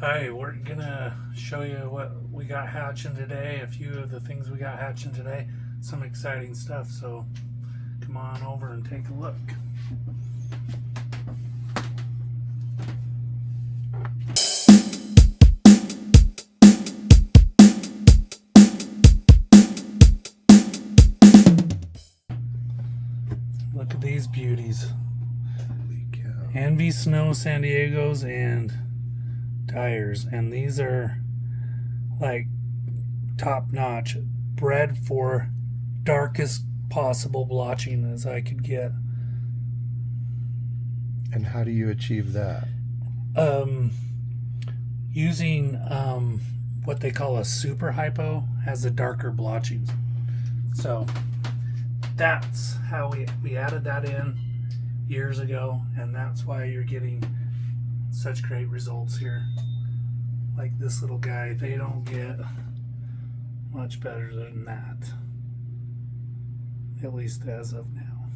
Hi, we're gonna show you what we got hatching today, a few of the things we got hatching today, some exciting stuff, so come on over and take a look. Look at these beauties. Envy Snow San Diego's and Dyers, and these are like top notch, bred for darkest possible blotching as I could get. And how do you achieve that? Using what they call a super hypo, has a darker blotching. So that's how we added that in years ago, and that's why you're getting such great results here. Like this little guy, they don't get much better than that, at least as of now.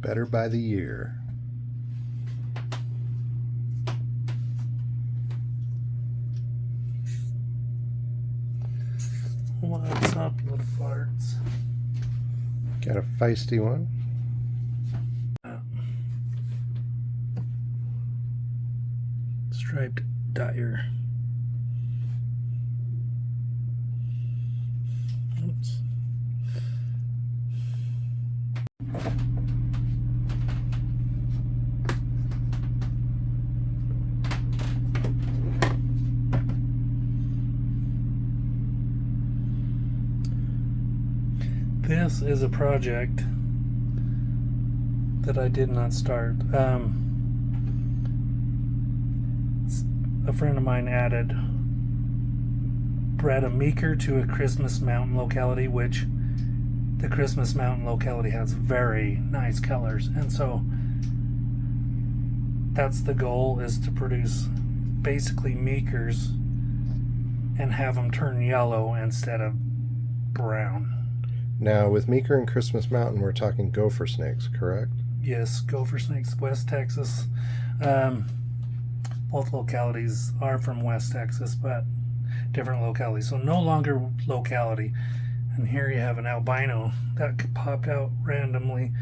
Better by the year. What's up, little farts? Got a feisty one. Striped Dyer. Oops. This is a project that I did not start. A friend of mine bred a Meeker to a Christmas Mountain locality, which the Christmas Mountain locality has very nice colors, and so that's the goal, is to produce basically Meekers and have them turn yellow instead of brown. Now, with Meeker and Christmas Mountain, we're talking gopher snakes, correct? Yes, gopher snakes, West Texas. Both localities are from West Texas, but different localities. So no longer locality. And here you have an albino that popped out randomly,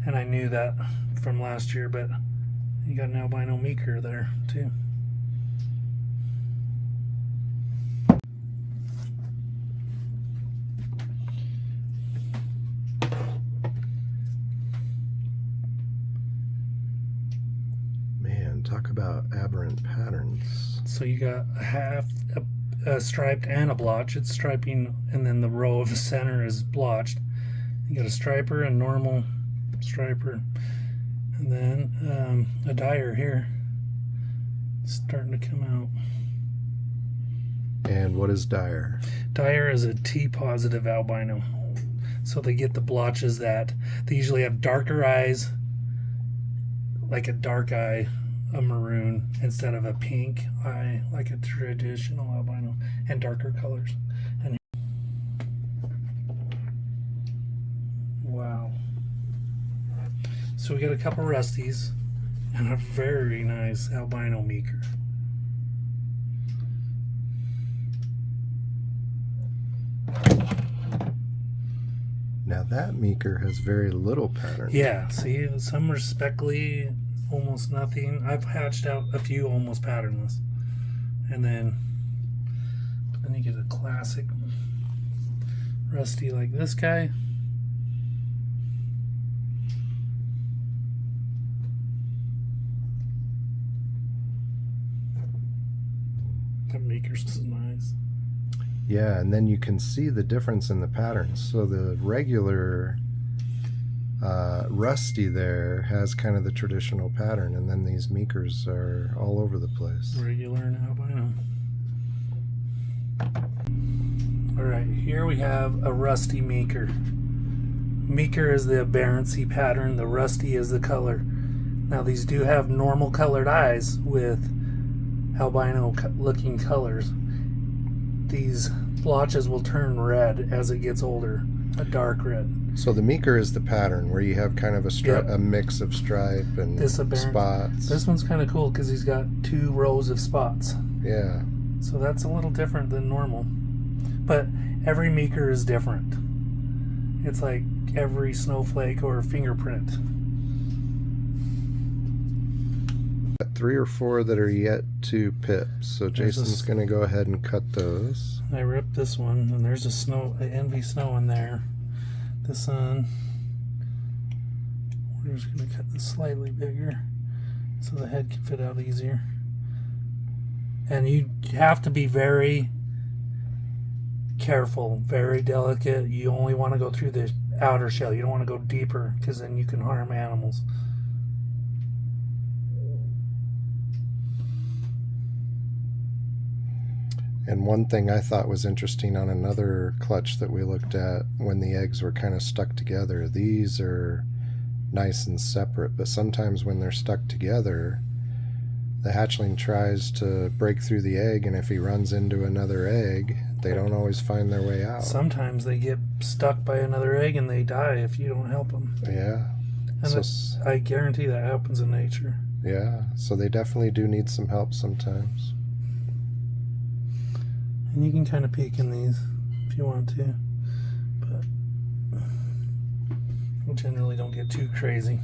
and I knew that from last year, but you got an albino Meeker there too. Talk about aberrant patterns. So you got a striped and a blotch. It's striping, and then the row of the center is blotched. You got a striper, a normal striper, and then a Dyer here. It's starting to come out. And what is Dyer? Dyer is a T-positive albino. So they get the blotches that they usually have darker eyes, like a dark eye, a maroon instead of a pink eye like a traditional albino, and darker colors. And wow, so we got a couple rusties and a very nice albino Meeker. Now that Meeker has very little pattern. Yeah, see, some are speckly, almost nothing. I've hatched out a few almost patternless, and then you get a classic rusty like this guy. That Meeker's is nice. Yeah, and then you can see the difference in the patterns. So the regular rusty there has kind of the traditional pattern, and then these Meekers are all over the place. Regular and albino. Alright, here we have a rusty Meeker. Meeker is the aberrancy pattern, the rusty is the color. Now these do have normal colored eyes with albino looking colors. These blotches will turn red as it gets older. a dark red. So the Meeker is the pattern where you have kind of a mix of stripe and spots. This one's kind of cool because he's got 2 rows of spots. Yeah. So that's a little different than normal. But every Meeker is different. It's like every snowflake or fingerprint. 3 or 4 that are yet to pip. So Jason's going to go ahead and cut those. I ripped this one, and there's a envy snow in there. This one, we're just going to cut this slightly bigger so the head can fit out easier. And you have to be very careful, very delicate. You only want to go through the outer shell. You don't want to go deeper because then you can harm animals. And one thing I thought was interesting on another clutch that we looked at when the eggs were kind of stuck together, these are nice and separate, but sometimes when they're stuck together, the hatchling tries to break through the egg, and if he runs into another egg, they don't always find their way out. Sometimes they get stuck by another egg and they die if you don't help them. Yeah. And I guarantee that happens in nature. Yeah, so they definitely do need some help sometimes. And you can kind of peek in these if you want to, but we generally don't get too crazy.